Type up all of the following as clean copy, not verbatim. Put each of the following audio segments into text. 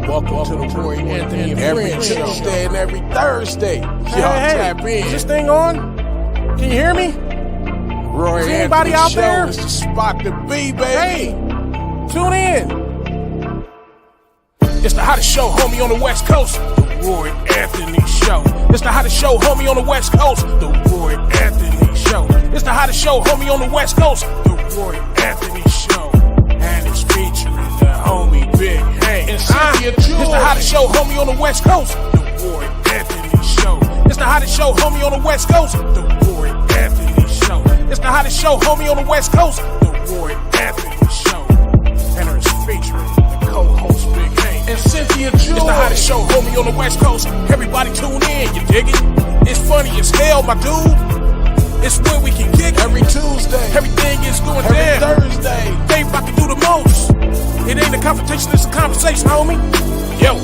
Welcome to the Roy Anthony and every Tuesday and every Thursday. Y'all tap in. Is this thing on? Can you hear me? Roy Is Anthony anybody out Show there? is the spot to be, baby. Hey, tune in. It's the hottest show, homie, on the West Coast. The Roy Anthony Show. It's the hottest show, homie, on the West Coast. The Roy Anthony Show. It's the hottest show, homie, on the West Coast. The Roy Anthony Show. And it's featuring the homie Big Hank and Cynthia. It's the hottest show, homie, on the West Coast. The Roy Anthony Show. It's the hottest show, homie, on the West Coast. The Roy Anthony Show. It's the hottest show, homie, on the West Coast. The Roy Anthony Show. And it's featuring the co-host Big Hank and Cynthia. It's the hottest show, homie, on the West Coast. Everybody tune in, you dig it? It's funny as hell, my dude. It's when we can kick every Tuesday. Everything is going every down. Thursday. They about to do the most. It ain't a confrontation, it's a conversation, homie. Yo,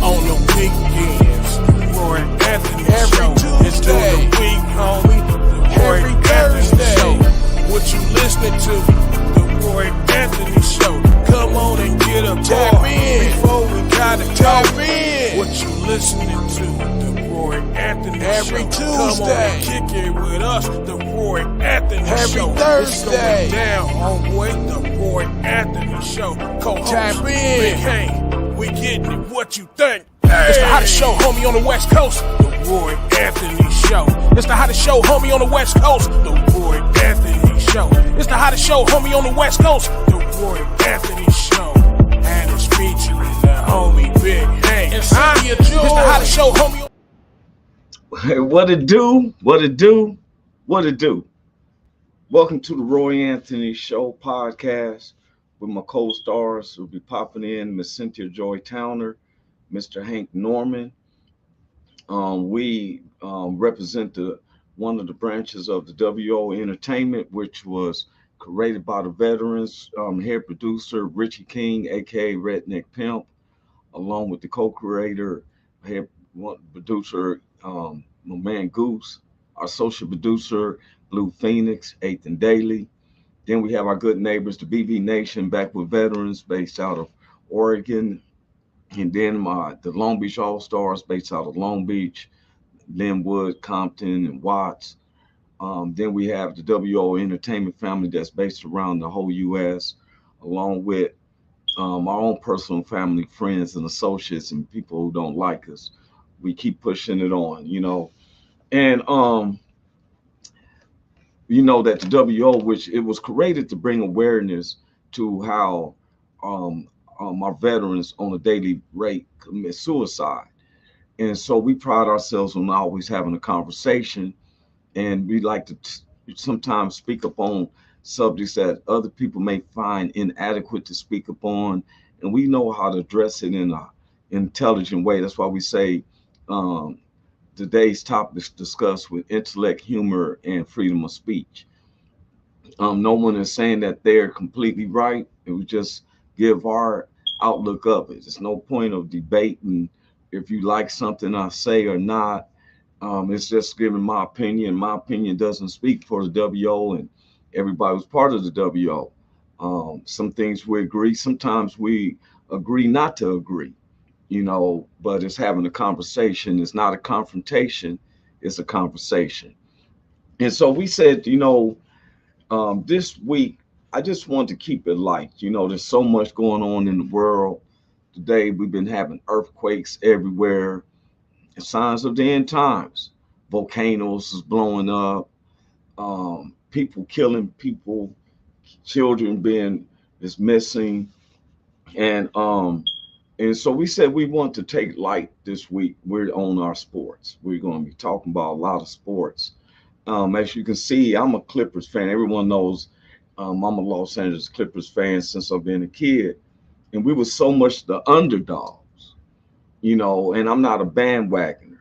on the weekends, Roy Anthony Every Show. It's Tuesday. during the week, homie. The Roy Every Anthony Thursday. Show. What you listening to? The Roy Anthony Show. Come on and get a Tap in before we gotta Tap talk. in. What you listening to? The Roy Anthony Every Show. Come on Tuesday. and kick it with us. The Roy Anthony Every Show. Thursday. It's going down, homeboy. The Roy Anthony Show. Co-host Tap in. Big Hank. We getting it. What you think? It's the hottest show, homie, on the West Coast. The Roy Anthony Show. It's the hottest show, homie, on the West Coast. The Roy Anthony Show. It's the hottest show, homie, on the West Coast. The Roy Anthony Show. And it's featuring the homie Big Hank and Cynthia. It's the hottest show, homie. What it do? What it do? What it do? Welcome to the Roy Anthony Show podcast with my co-stars who'll be popping in, Miss Cynthia Joy Towner, Mr. Hank Norman. We represent one of the branches of the WO Entertainment, which was created by the veterans, head producer Richie King, aka Redneck Pimp, along with the co-creator, head producer, my man Goose, our social producer Blue Phoenix, 8th and Daily. Then we have our good neighbors, the BB Nation, back with veterans based out of Oregon. And then the Long Beach All-Stars based out of Long Beach, Linwood, Compton, and Watts. Then we have the WO Entertainment family that's based around the whole U.S., along with our own personal family, friends, and associates, and people who don't like us. We keep pushing it on, you know. And you know that the WO, which it was created to bring awareness to how our veterans on a daily rate commit suicide. And so we pride ourselves on always having a conversation, and we like to sometimes speak upon subjects that other people may find inadequate to speak upon, and we know how to address it in an intelligent way. That's why we say today's topic is discussed with intellect, humor, and freedom of speech. No one is saying that they're completely right. It was just give our outlook of it. There's no point of debating if you like something I say or not. It's just giving my opinion. My opinion doesn't speak for the WO and everybody who's part of the WO. Some things we agree. Sometimes we agree not to agree, you know, but it's having a conversation. It's not a confrontation. It's a conversation. And so we said, you know, this week, I just want to keep it light. You know, there's so much going on in the world today. We've been having earthquakes everywhere, signs of the end times. Volcanoes is blowing up, people killing people, children is missing, and so we said we want to take light this week. We're on our sports. We're going to be talking about a lot of sports. As you can see, I'm a Clippers fan. Everyone knows. I'm a Los Angeles Clippers fan since I've been a kid, and we were so much the underdogs, you know, and I'm not a bandwagoner,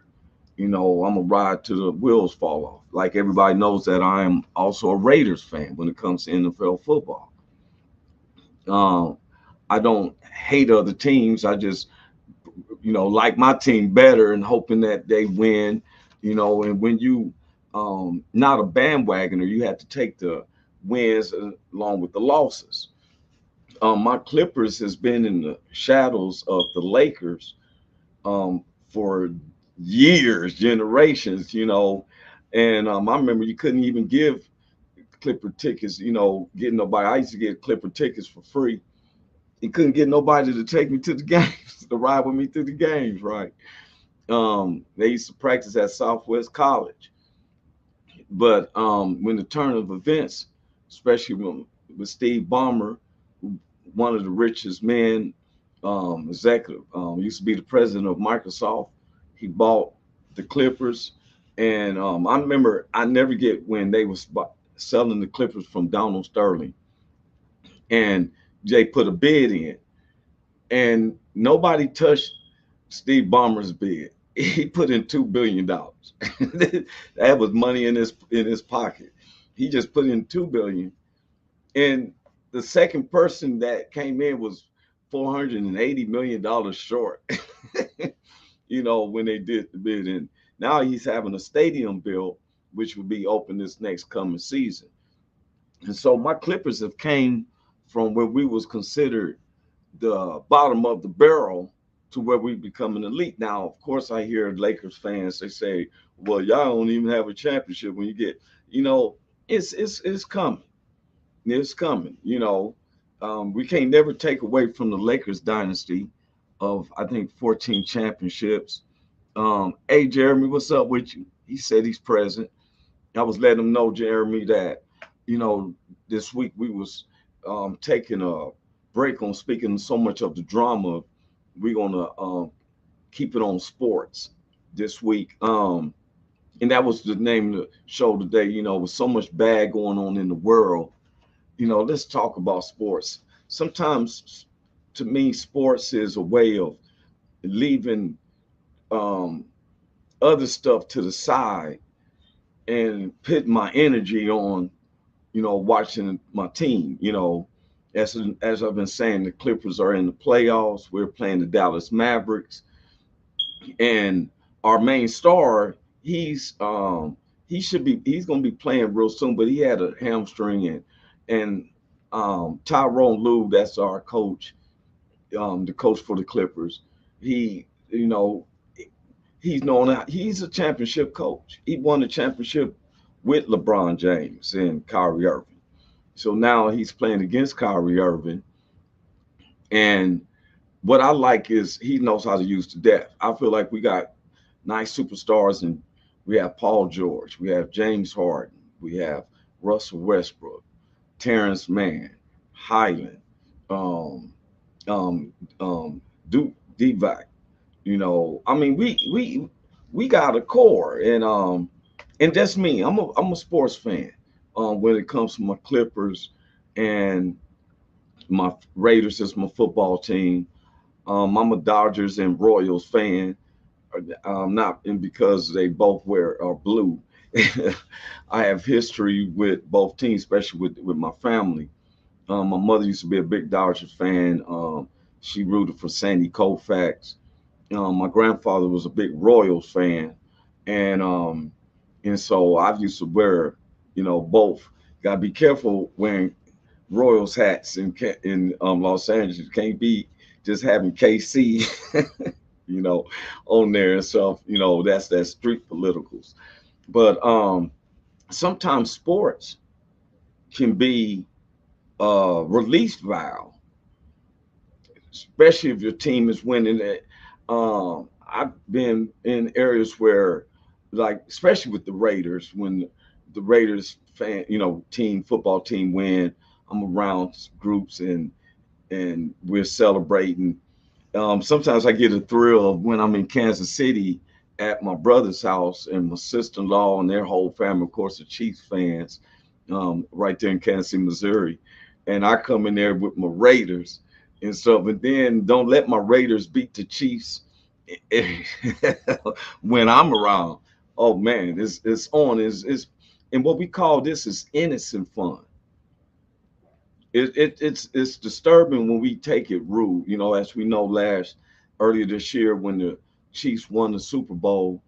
you know, I'm a ride till the wheels fall off. Like everybody knows that I am also a Raiders fan when it comes to NFL football. I don't hate other teams. I just, you know, like my team better and hoping that they win, you know, and when you not a bandwagoner, you have to take the wins along with the losses. My Clippers has been in the shadows of the Lakers for years, generations, And I remember you couldn't even give Clipper tickets, getting nobody. I used to get Clipper tickets for free. You couldn't get nobody to take me to the games, to ride with me to the games, right? They used to practice at Southwest College. But when the turn of events, especially with Steve Ballmer, one of the richest men, executive, used to be the president of Microsoft. He bought the Clippers, and I remember I never get when they was selling the Clippers from Donald Sterling, and Jay put a bid in, and nobody touched Steve Ballmer's bid. He put in $2 billion. That was money in his pocket. He just put in $2 billion, and the second person that came in was $480 million short. When they did the bid, and now he's having a stadium built, which will be open this next coming season. And so my Clippers have came from where we was considered the bottom of the barrel to where we become an elite. Now, of course, I hear Lakers fans, they say, "Well, y'all don't even have a championship when you get," it's coming. It's coming. We can't never take away from the Lakers dynasty of I think 14 championships. Hey, Jeremy, what's up with you? He said he's present. I was letting him know, Jeremy, that you know this week we was taking a break on speaking so much of the drama. We're gonna keep it on sports this week. And that was the name of the show today. With so much bad going on in the world, let's talk about sports. Sometimes, to me, sports is a way of leaving um, other stuff to the side and putting my energy on, watching my team. As I've been saying, the Clippers are in the playoffs. We're playing the Dallas Mavericks, and our main star, he's going to be playing real soon, but he had a hamstring, and Tyrone Lue, that's our coach, the coach for the Clippers. He, he's known out. He's a championship coach. He won the championship with LeBron James and Kyrie Irving. So now he's playing against Kyrie Irving. And what I like is he knows how to use the depth. I feel like we got nice superstars, and we have Paul George, we have James Harden, we have Russell Westbrook, Terrence Mann, Highland, um, Duke Divac. I mean, we got a core, and that's me. I'm a sports fan. When it comes to my Clippers and my Raiders is my football team. I'm a Dodgers and Royals fan. Not and because they both are blue. I have history with both teams, especially with my family. My mother used to be a big Dodgers fan. She rooted for Sandy Koufax. My grandfather was a big Royals fan, and so I used to wear, both. Got to be careful wearing Royals hats in Los Angeles. Can't be just having KC, you know, on there and stuff. That's that street politicals. But sometimes sports can be release valve, especially if your team is winning it. I've been in areas where, like, especially with the Raiders, when the Raiders football team win, I'm around groups and we're celebrating. Sometimes I get a thrill of when I'm in Kansas City at my brother's house, and my sister-in-law and their whole family, of course, are Chiefs fans, right there in Kansas City, Missouri. And I come in there with my Raiders and stuff, and then don't let my Raiders beat the Chiefs when I'm around. Oh man, it's on. It's and what we call this is innocent fun. It's disturbing when we take it rude. As we know, earlier this year when the Chiefs won the Super Bowl,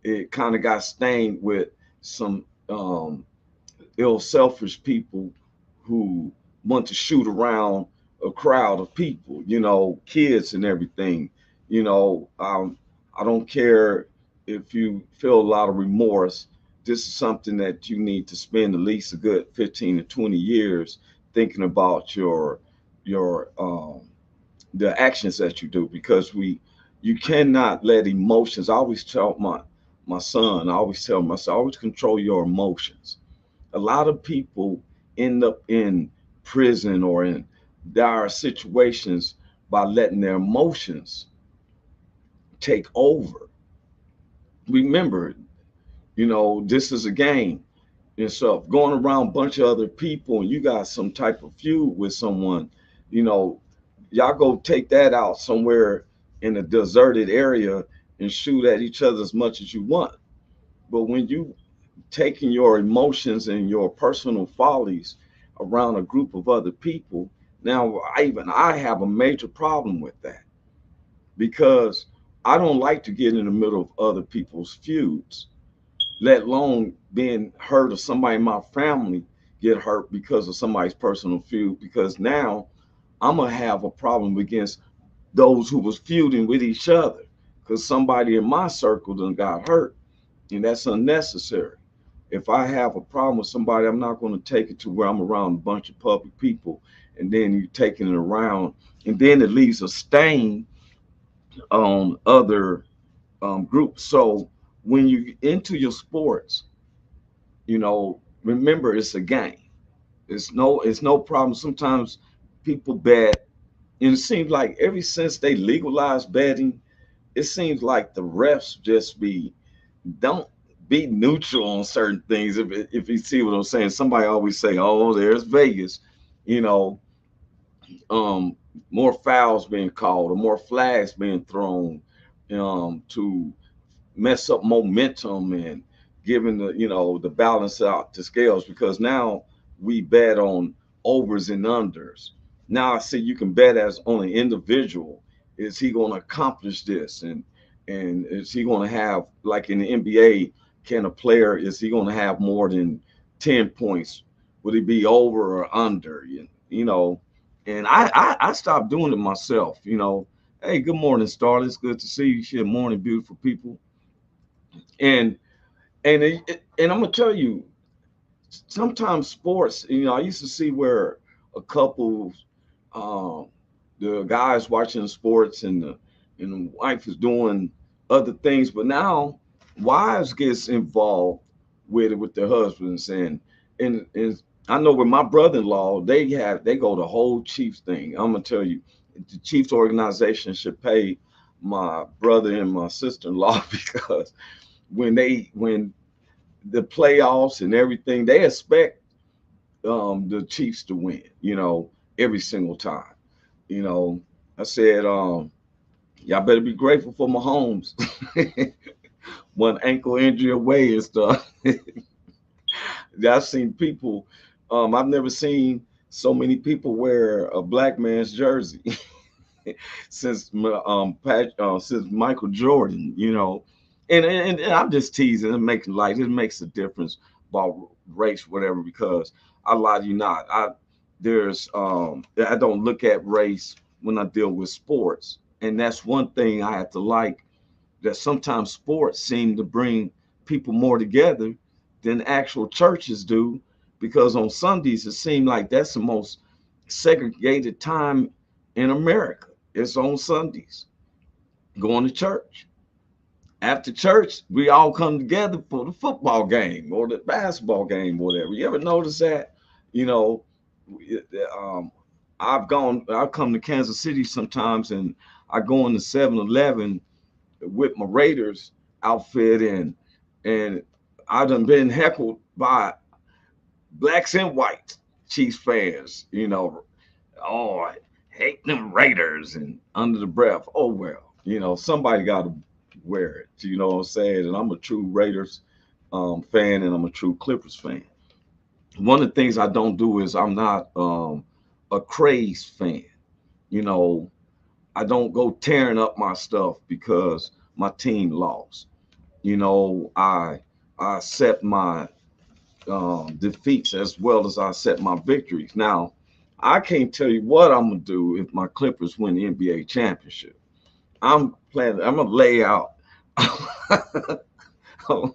it kind of got stained with some ill selfish people who want to shoot around a crowd of people, kids and everything. I don't care if you feel a lot of remorse. This is something that you need to spend at least a good 15 to 20 years thinking about your the actions that you do, because you cannot let emotions. I always tell my son, I always tell myself, always control your emotions. A lot of people end up in prison or in dire situations by letting their emotions take over. Remember, this is a game. And so if going around a bunch of other people and you got some type of feud with someone, you know, y'all go take that out somewhere in a deserted area and shoot at each other as much as you want. But when you taking your emotions and your personal follies around a group of other people, now I have a major problem with that, because I don't like to get in the middle of other people's feuds, let alone being hurt or somebody in my family get hurt because of somebody's personal feud, because now I'm gonna have a problem against those who was feuding with each other because somebody in my circle done got hurt, and that's unnecessary. If I have a problem with somebody, I'm not going to take it to where I'm around a bunch of public people and then you taking it around, and then it leaves a stain on other groups. So when you into your sports, remember it's a game. It's no problem. Sometimes people bet, and it seems like ever since they legalized betting, it seems like the refs just don't be neutral on certain things. If you see what I'm saying, somebody always say, "Oh, there's Vegas," you know, um, more fouls being called or more flags being thrown to mess up momentum and giving the balance out to scales, because now we bet on overs and unders. Now I see you can bet as on an individual. Is he going to accomplish this, and is he going to have, like in the NBA, can a player, is he going to have more than 10 points? Would he be over or under? And I stopped doing it myself. Hey, good morning, Starlet. It's good to see you. Good morning, beautiful people. And and I'm gonna tell you, sometimes sports. I used to see where a couple, um, the guys watching the sports and the wife is doing other things, but now wives gets involved with it with their husbands, and I know with my brother-in-law, they go the whole Chiefs thing. I'm gonna tell you, the Chiefs organization should pay my brother and my sister-in-law because when the playoffs and everything, they expect the Chiefs to win, every single time. You know, I said, y'all better be grateful for Mahomes. One ankle injury away and stuff. I've seen people, I've never seen so many people wear a black man's jersey since Michael Jordan, and I'm just teasing and making light. It makes a difference about race, whatever, because I lie to you not. I don't look at race when I deal with sports, and that's one thing I have to like, that sometimes sports seem to bring people more together than actual churches do, because on Sundays it seems like that's the most segregated time in America. It's on Sundays, going to church. After church, we all come together for the football game or the basketball game, whatever. You ever notice that? You know, um, I've come to Kansas City sometimes, and I go into 7-Eleven with my Raiders outfit, and I done been heckled by blacks and whites, Chiefs fans. Oh, I hate them Raiders, and under the breath, oh well, somebody got to wear it. You know what I'm saying? And I'm a true Raiders fan, and I'm a true Clippers fan. One of the things I don't do is I'm not a crazed fan. You know, I don't go tearing up my stuff because my team lost. I set my defeats as well as I set my victories. Now, I can't tell you what I'm gonna do if my Clippers win the NBA championship. I'm planning. I'm gonna lay out. I'm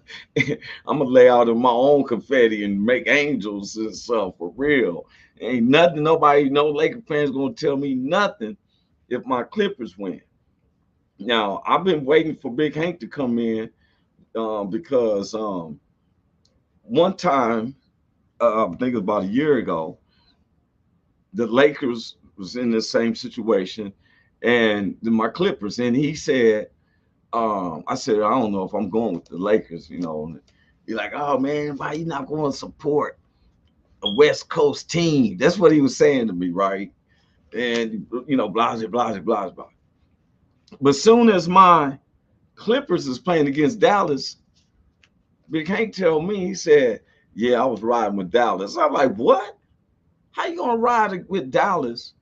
gonna lay out in my own confetti and make angels and stuff for real. Ain't nothing. Nobody, no Laker fans gonna tell me nothing if my Clippers win. Now I've been waiting for Big Hank to come in because one time, I think it was about a year ago, the Lakers was in the same situation, and my Clippers, and he said, I said, I don't know if I'm going with the Lakers, you know. And he's like, oh man, why you not going to support a West Coast team? That's what he was saying to me, right? And you know, blah blah blah blah blah. But soon as my Clippers is playing against Dallas, Big Hank tell me, he said, yeah, I was riding with Dallas. I'm like, what? How you gonna ride with Dallas?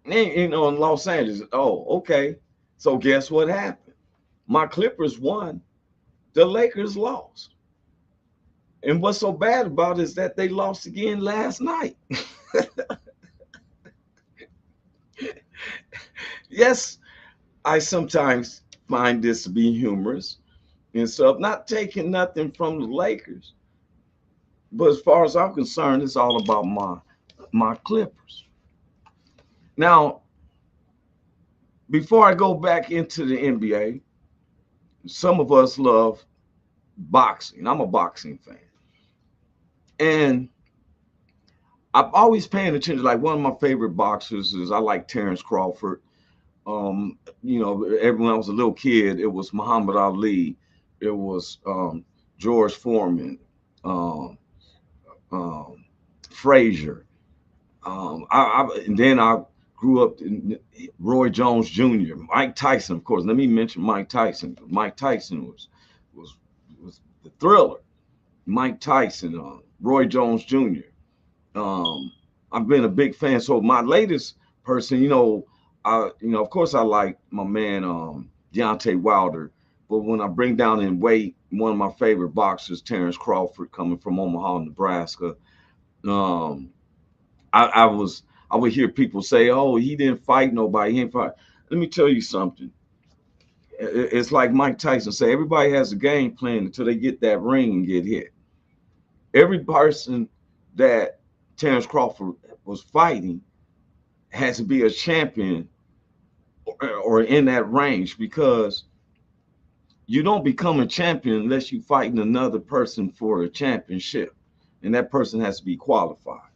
And, you know, in Los Angeles. Oh, okay. So guess what happened? My Clippers won. The Lakers lost. And what's so bad about it is that they lost again last night. Yes, I sometimes find this to be humorous and stuff, not taking nothing from the Lakers. But as far as I'm concerned, it's all about my Clippers. Now, before I go back into the NBA, some of us love boxing. I'm a boxing fan. And I'm always paying attention. Like one of my favorite boxers is, I like Terrence Crawford. You know, when I was a little kid, it was Muhammad Ali. It was George Foreman, Frazier. And then I grew up in Roy Jones Jr., Mike Tyson, of course. Let me mention Mike Tyson. Mike Tyson was the Thriller. Mike Tyson, Roy Jones Jr. I've been a big fan. So my latest person, of course, I like my man Deontay Wilder. But when I bring down in weight, one of my favorite boxers, Terrence Crawford, coming from Omaha, Nebraska. I would hear people say, "Oh, he didn't fight nobody. He didn't fight." Let me tell you something. It's like Mike Tyson say, everybody has a game plan until they get that ring and get hit. Every person that Terrence Crawford was fighting has to be a champion or in that range, because you don't become a champion unless you're fighting another person for a championship, and that person has to be qualified.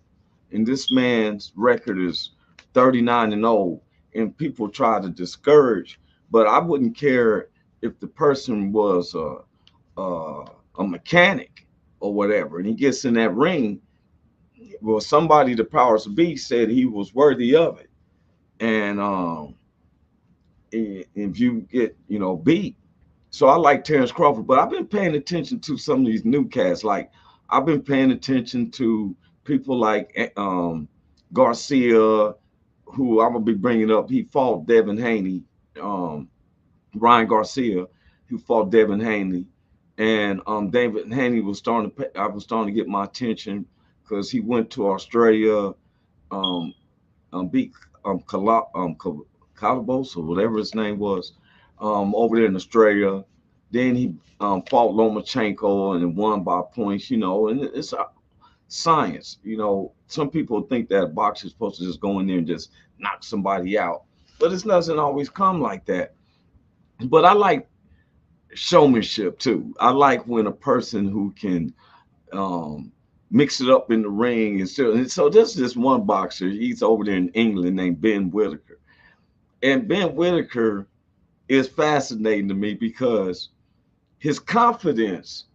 And this man's record is 39-0, and people try to discourage, but I wouldn't care if the person was a mechanic or whatever, and he gets in that ring. Well, somebody, the powers of be, said he was worthy of it, and if you get beat. So I like Terrence Crawford, but I've been paying attention to some of these new cats. Like I've been paying attention to people like Garcia, who I'm gonna be bringing up. He fought Devin Haney, Ryan Garcia, who fought Devin Haney, and David Haney was starting to. I was starting to get my attention because he went to Australia, beat Calabos or whatever his name was, over there in Australia. Then he fought Lomachenko and won by points. And it's science. Some people think that a boxer is supposed to just go in there and just knock somebody out, but it doesn't always come like that. But I like showmanship too. I like when a person who can mix it up in the ring and so there's this one boxer. He's over there in England named Ben Whitaker, and Ben Whitaker is fascinating to me because his confidence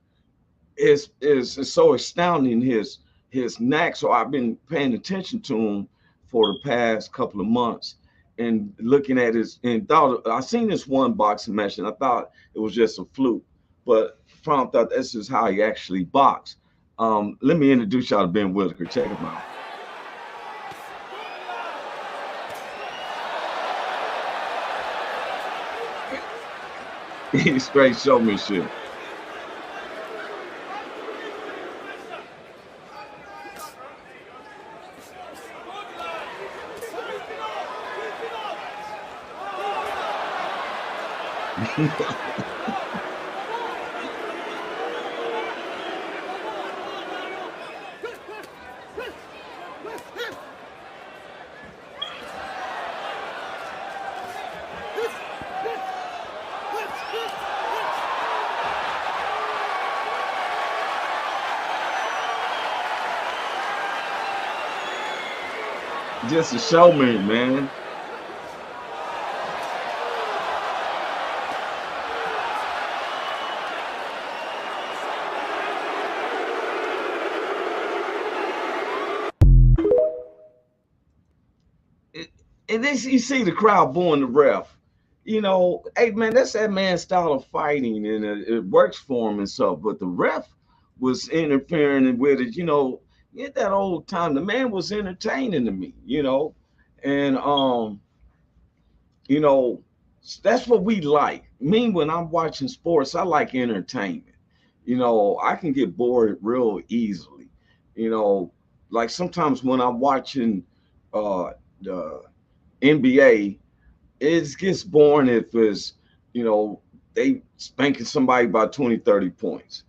is so astounding. His knack. So I've been paying attention to him for the past couple of months and looking at his, and thought I seen this one boxing match and I thought it was just a fluke, but found out this is how he actually boxed. Let me introduce y'all to Ben Whitaker. Check him out. He's straight showmanship. Just a showman, man. And then you see the crowd booing the ref. Hey man, that's that man's style of fighting, and it works for him and stuff. But the ref was interfering with it. At that old time, the man was entertaining to me. And you know, that's what we like. Me, when I'm watching sports, I like entertainment. I can get bored real easily. You know, like sometimes when I'm watching the NBA, it gets boring if you know, they spanking somebody by 20, 30 points.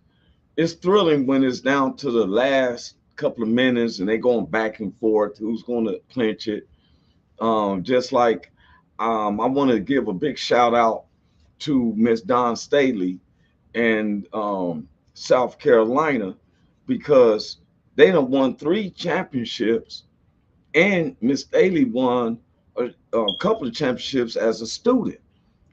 It's thrilling when it's down to the last couple of minutes and they going back and forth, who's going to clinch it. Just like I want to give a big shout out to Miss Don Staley and South Carolina because they done won 3 championships, and Miss Staley won a couple of championships as a student.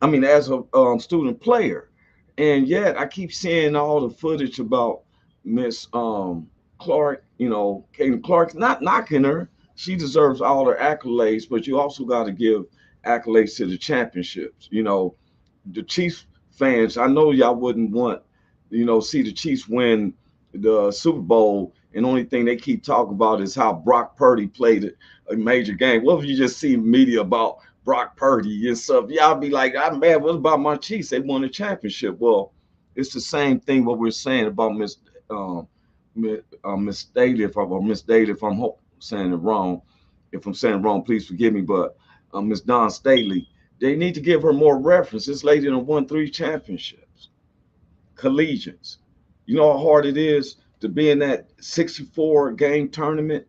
I mean, as a student player. And yet I keep seeing all the footage about Miss Clark, Kaden Clark, not knocking her. She deserves all her accolades, but you also got to give accolades to the championships. The Chiefs fans, I know y'all wouldn't want, see the Chiefs win the Super Bowl, and the only thing they keep talking about is how Brock Purdy played a major game. What if you just see media about Brock Purdy and stuff? Y'all be like, I'm mad. What about my Chiefs? They won a championship. Well, it's the same thing what we're saying about Miss Daly, Miss Daly, if I'm saying it wrong. If I'm saying it wrong, please forgive me. But Miss Don Staley, they need to give her more reference. This lady done won 3 championships, collegiates. You know how hard it is to be in that 64 game tournament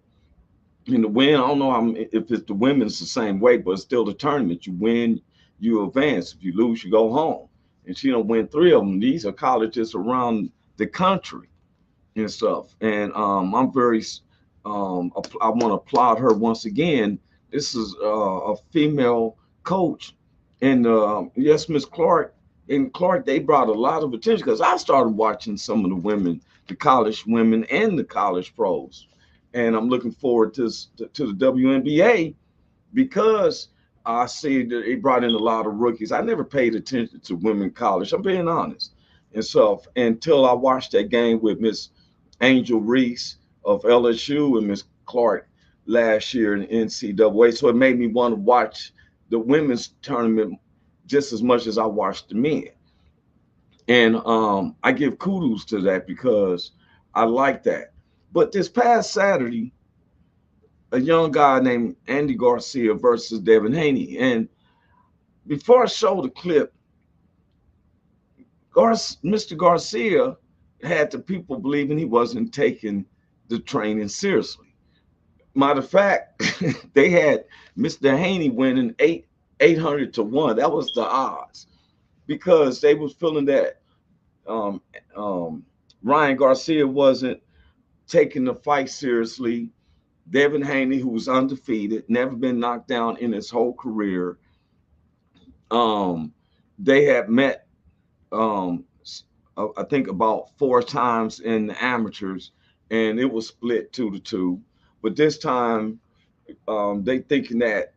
and to win. I don't know if it's the women, it's the same way, but it's still the tournament. You win, you advance. If you lose, you go home. And she don't win 3 of them. These are colleges around the country and stuff. And I'm very, I want to applaud her once again. This is a female coach, and yes, Miss Clark and Clark. They brought a lot of attention because I started watching some of the women, the college women, and the college pros, and I'm looking forward to the WNBA because I see that they brought in a lot of rookies. I never paid attention to women college. I'm being honest, and so until I watched that game with Miss Angel Reese of LSU and Miss Clark last year in NCAA. So it made me want to watch the women's tournament just as much as I watched the men. And I give kudos to that because I like that. But this past Saturday, a young guy named Andy Garcia versus Devin Haney. And before I show the clip, Mr. Garcia had the people believing he wasn't taking the training seriously. Matter of fact, they had Mr. Haney winning 800 to 1. That was the odds because they was feeling that um, Ryan Garcia wasn't taking the fight seriously. Devin Haney, who was undefeated, never been knocked down in his whole career. They had met, I think, about 4 times in the amateurs, and it was split 2-2. But this time, they thinking that,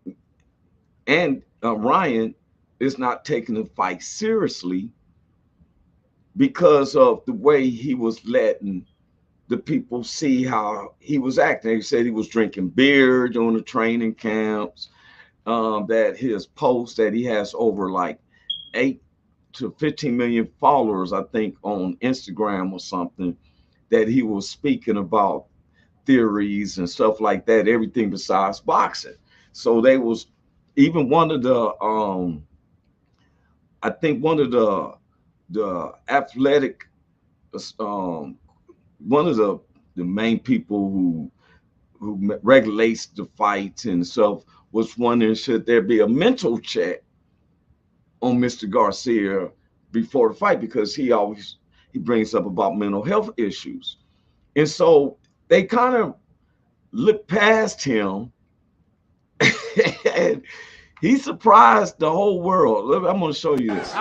and Ryan is not taking the fight seriously because of the way he was letting the people see how he was acting. They said he was drinking beer during the training camps, that his post that he has over like 8 to 15 million followers, I think, on Instagram or something, that he was speaking about theories and stuff like that, everything besides boxing. So they was even one of the I think one of the athletic, one of the main people who regulates the fights and stuff was wondering, should there be a mental check on Mr. Garcia before the fight, because he brings up about mental health issues. And so they kind of looked past him and he surprised the whole world. I'm going to show you this.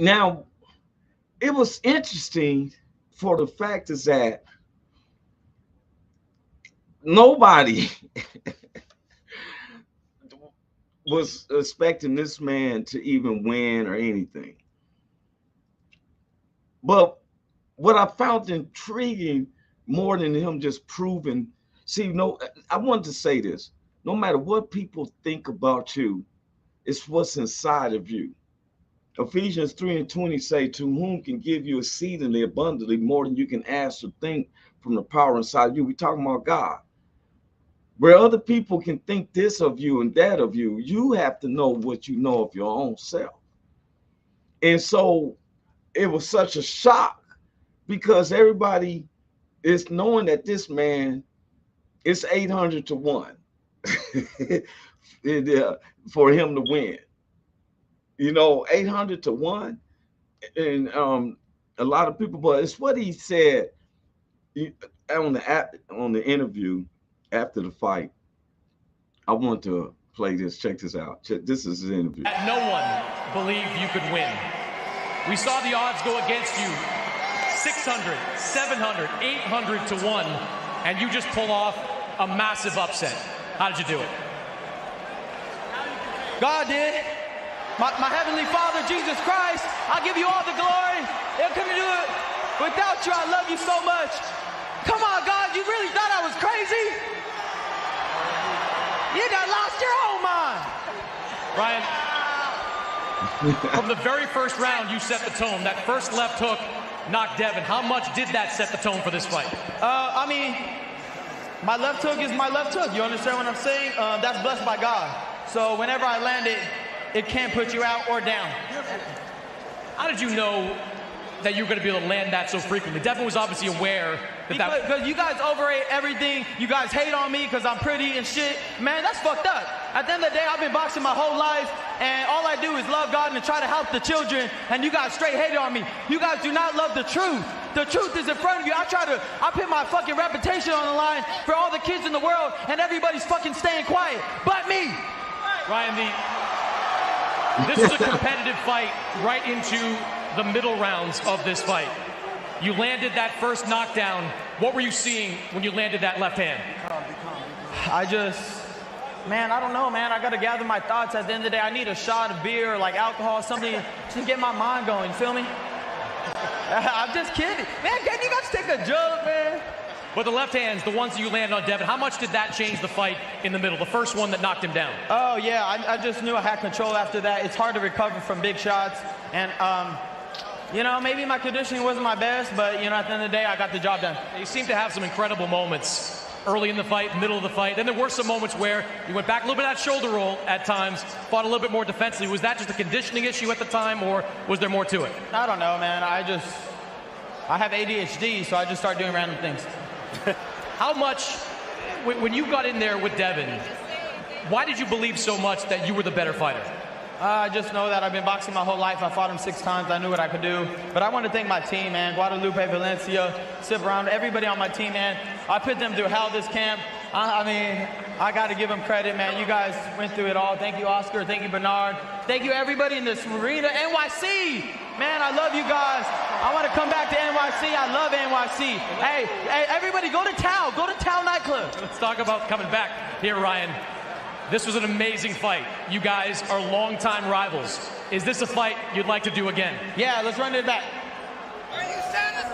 Now, it was interesting for the fact is that nobody was expecting this man to even win or anything. But what I found intriguing more than him just proving, I wanted to say this, no matter what people think about you, it's what's inside of you. Ephesians 3:20 say, to whom can give you exceedingly abundantly more than you can ask or think from the power inside you. We're talking about God. Where other people can think this of you and that of you, you have to know what you know of your own self. And so it was such a shock because everybody is knowing that this man is 800 to 1 for him to win. 800 to 1. And a lot of people, but it's what he said on the interview after the fight. I want to play this. Check this out. This is his interview. No one believed you could win. We saw the odds go against you 600, 700, 800 to 1, and you just pull off a massive upset. How did you do it? God did. My Heavenly Father, Jesus Christ, I give you all the glory. I couldn't do it without you. I love you so much. Come on, God, you really thought I was crazy? You done lost your whole mind. Ryan, from the very first round, you set the tone. That first left hook knocked Devin. How much did that set the tone for this fight? I mean, my left hook is my left hook. You understand what I'm saying? That's blessed by God. So whenever I land it, it can't put you out or down. How did you know that you were going to be able to land that so frequently? Devin was obviously aware that because you guys overrate everything. You guys hate on me because I'm pretty and shit. Man, that's fucked up. At the end of the day, I've been boxing my whole life, and all I do is love God and try to help the children, and you guys straight hate on me. You guys do not love the truth. The truth is in front of you. I put my fucking reputation on the line for all the kids in the world, and everybody's fucking staying quiet, but me. Ryan, this is a competitive fight right into the middle rounds of this fight. You landed that first knockdown. What were you seeing when you landed that left hand? Man, I don't know, man. I got to gather my thoughts. At the end of the day, I need a shot of beer or like alcohol, something to get my mind going, you feel me? I'm just kidding. Man, can't you guys take a joke, man? But the left hands, the ones that you landed on Devin, how much did that change the fight in the middle, the first one that knocked him down? Oh, yeah, I just knew I had control after that. It's hard to recover from big shots. And, maybe my conditioning wasn't my best, but, at the end of the day, I got the job done. You seem to have some incredible moments early in the fight, middle of the fight. Then there were some moments where you went back a little bit of that shoulder roll at times, fought a little bit more defensively. Was that just a conditioning issue at the time, or was there more to it? I don't know, man. I have ADHD, so I just start doing random things. How much, when you got in there with Devin, why did you believe so much that you were the better fighter? I just know that I've been boxing my whole life. I fought him 6 times. I knew what I could do. But I want to thank my team, man. Guadalupe, Valencia, Cibrano, everybody on my team, man. I put them through hell this camp. I got to give them credit, man. You guys went through it all. Thank you, Oscar. Thank you, Bernard. Thank you, everybody in this arena. NYC, man, I love you guys. I want to come back to NYC. I love NYC. Hey, everybody, go to Tao. Go to Tao nightclub. Let's talk about coming back here, Ryan. This was an amazing fight. You guys are longtime rivals. Is this a fight you'd like to do again? Yeah, let's run it back.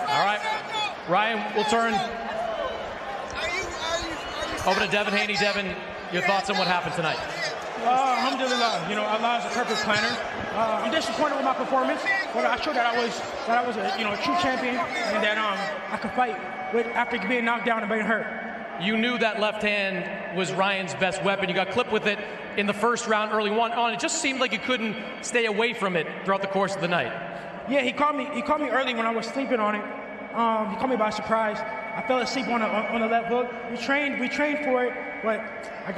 All right. Ryan, we'll turn over to Devin Haney. Devin, your thoughts on what happened tonight? Alhamdulillah, Allah is a perfect planner. I'm disappointed with my performance, but I showed that I was a true champion and that I could fight after being knocked down and being hurt. You knew that left hand was Ryan's best weapon. You got clipped with it in the first round early on. It just seemed like you couldn't stay away from it throughout the course of the night. Yeah, he caught me early when I was sleeping on it. He caught me by surprise. I fell asleep on the left hook. We trained for it, but I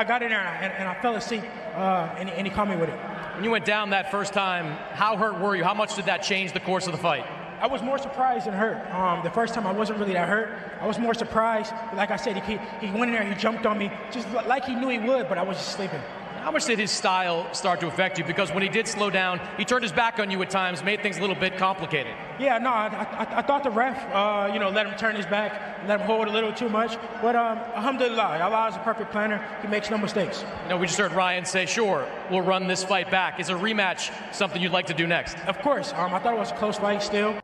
got in there and I fell asleep, and he caught me with it. When you went down that first time, how hurt were you? How much did that change the course of the fight? I was more surprised than hurt. The first time I wasn't really that hurt. I was more surprised. Like I said, he went in there, he jumped on me, just like he knew he would, but I was just sleeping. How much did his style start to affect you? Because when he did slow down, he turned his back on you at times, made things a little bit complicated. Yeah, no, I thought the ref, let him turn his back, let him hold a little too much. But alhamdulillah, Allah is a perfect planner. He makes no mistakes. We just heard Ryan say, sure, we'll run this fight back. Is a rematch something you'd like to do next? Of course. I thought it was a close fight still.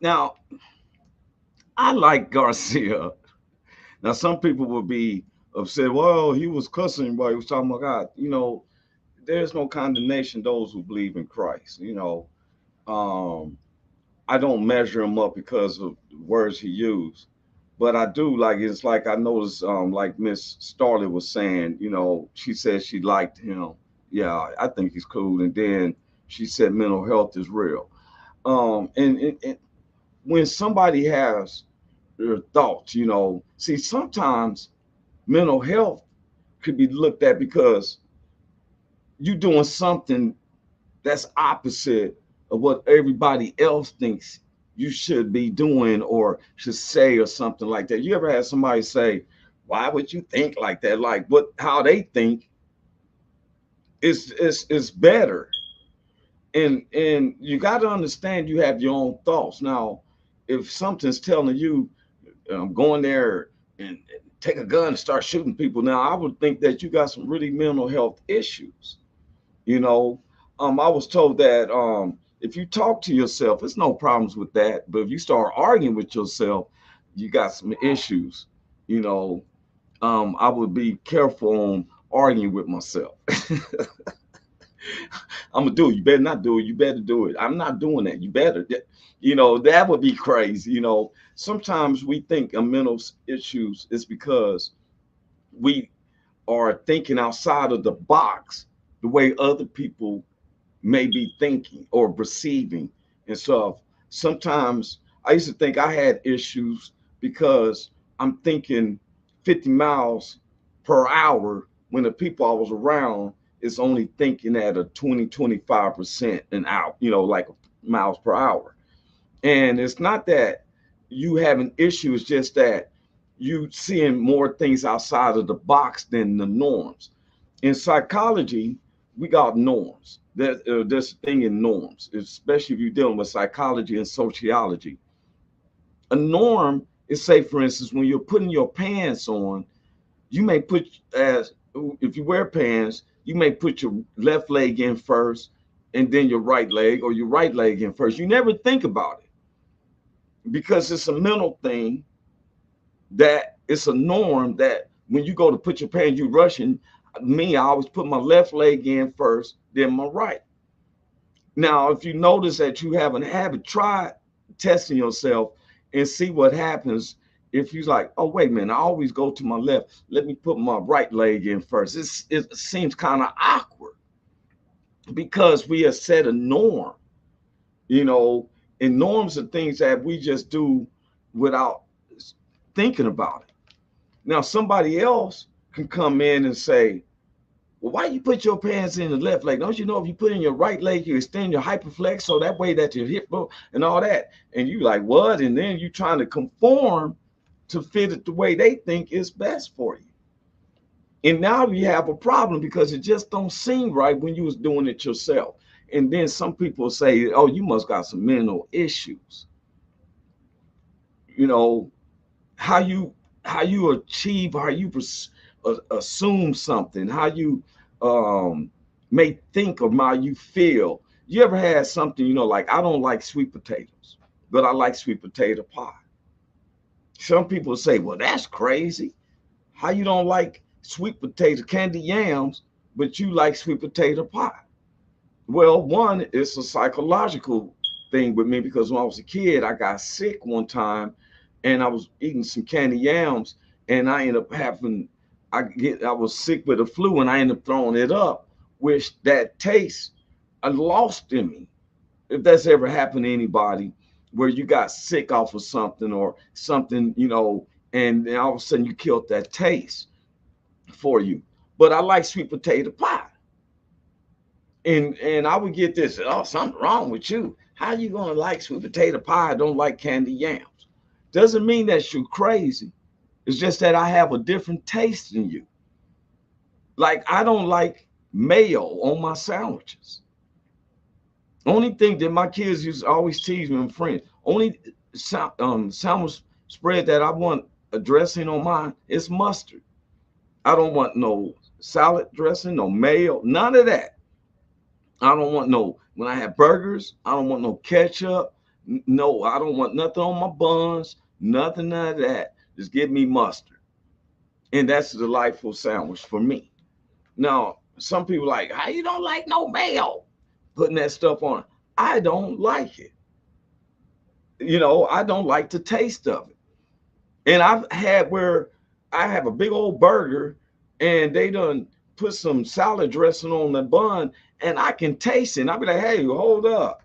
Now, I like Garcia. Now, some people will be upset, well, he was cussing while he was talking about God. There's no condemnation those who believe in Christ. I don't measure him up because of the words he used, but I do it's like I noticed, like Miss Starlet was saying, she said she liked him. Yeah, I think he's cool. And then she said mental health is real. And when somebody has their thoughts, see, sometimes mental health could be looked at because you're doing something that's opposite of what everybody else thinks you should be doing or should say or something like that. You ever had somebody say, why would you think like that? Like how they think is better. And you got to understand you have your own thoughts. Now, if something's telling you, go in there and take a gun and start shooting people, now I would think that you got some really mental health issues. I was told that if you talk to yourself, it's no problems with that. But if you start arguing with yourself, you got some issues. I would be careful on arguing with myself. I'm gonna do it. You better not do it. You better do it. I'm not doing that. You better. That would be crazy. Sometimes we think of mental issues is because we are thinking outside of the box the way other people may be thinking or perceiving and stuff. Sometimes I used to think I had issues because I'm thinking 50 miles per hour when the people I was around is only thinking at a 25% an hour, like miles per hour. And it's not that you have an issue, it's just that you seeing more things outside of the box than the norms. In psychology, we got norms. There's a thing in norms, especially if you're dealing with psychology and sociology. A norm is, say, for instance, when you're putting your pants on, you may if you wear pants, you may put your left leg in first and then your right leg, or your right leg in first. You never think about it because it's a mental thing, that it's a norm that when you go to put your pants, you rushing. I always put my left leg in first, then my right. Now, if you notice that you have a habit, try testing yourself and see what happens. If you're like, oh, wait a minute, I always go to my left. Let me put my right leg in first. It seems kind of awkward because we have set a norm, and norms are things that we just do without thinking about it. Now, somebody else can come in and say, well, why you put your pants in the left leg? Don't you know if you put in your right leg, you extend your hyperflex so that way that your hip and all that. And you like, what? And then you trying to conform to fit it the way they think is best for you. And now you have a problem because it just don't seem right when you was doing it yourself. And then some people say, oh, you must got some mental issues. How you achieve, how you assume something, how you um, may think of how you feel. You ever had something, like I don't like sweet potatoes, but I like sweet potato pie. Some people say, well, that's crazy. How you don't like sweet potato candy yams, but you like sweet potato pie? Well, one, it's a psychological thing with me because when I was a kid, I got sick one time and I was eating some candy yams and I ended up I was sick with the flu and I ended up throwing it up, which that taste I lost in me. If that's ever happened to anybody where you got sick off of something or something, and then all of a sudden you killed that taste for you. But I like sweet potato pie. And I would get this, oh, something wrong with you. How you gonna like sweet potato pie? Don't like candy yams. Doesn't mean that you're crazy. It's just that I have a different taste than you. Like I don't like mayo on my sandwiches. Only thing that my kids used to always tease me and friends. Only sandwich spread that I want a dressing on mine is mustard. I don't want no salad dressing, no mayo, none of that. I don't want no, when I have burgers, I don't want no ketchup. No, I don't want nothing on my buns, nothing of that. Just give me mustard. And that's a delightful sandwich for me. Now, some people like, how you don't like no mayo? Putting that stuff on. I don't like it. I don't like the taste of it. And I've had where I have a big old burger and they done put some salad dressing on the bun and I can taste it. And I'll be like, hey, hold up.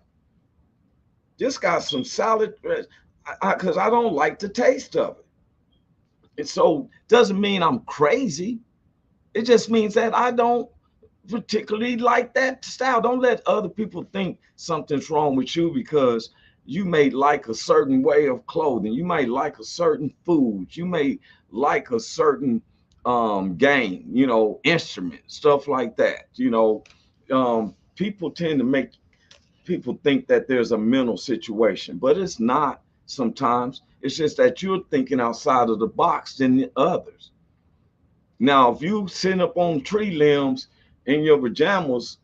Just got some salad dressing because I don't like the taste of it. And so doesn't mean I'm crazy. It just means that I don't particularly like that style. Don't let other people think something's wrong with you because you may like a certain way of clothing. You may like a certain food. You may like a certain game, instrument, stuff like that. People tend to make people think that there's a mental situation, but it's not sometimes. It's just that you're thinking outside of the box than the others. Now, if you sitting up on tree limbs in your pajamas,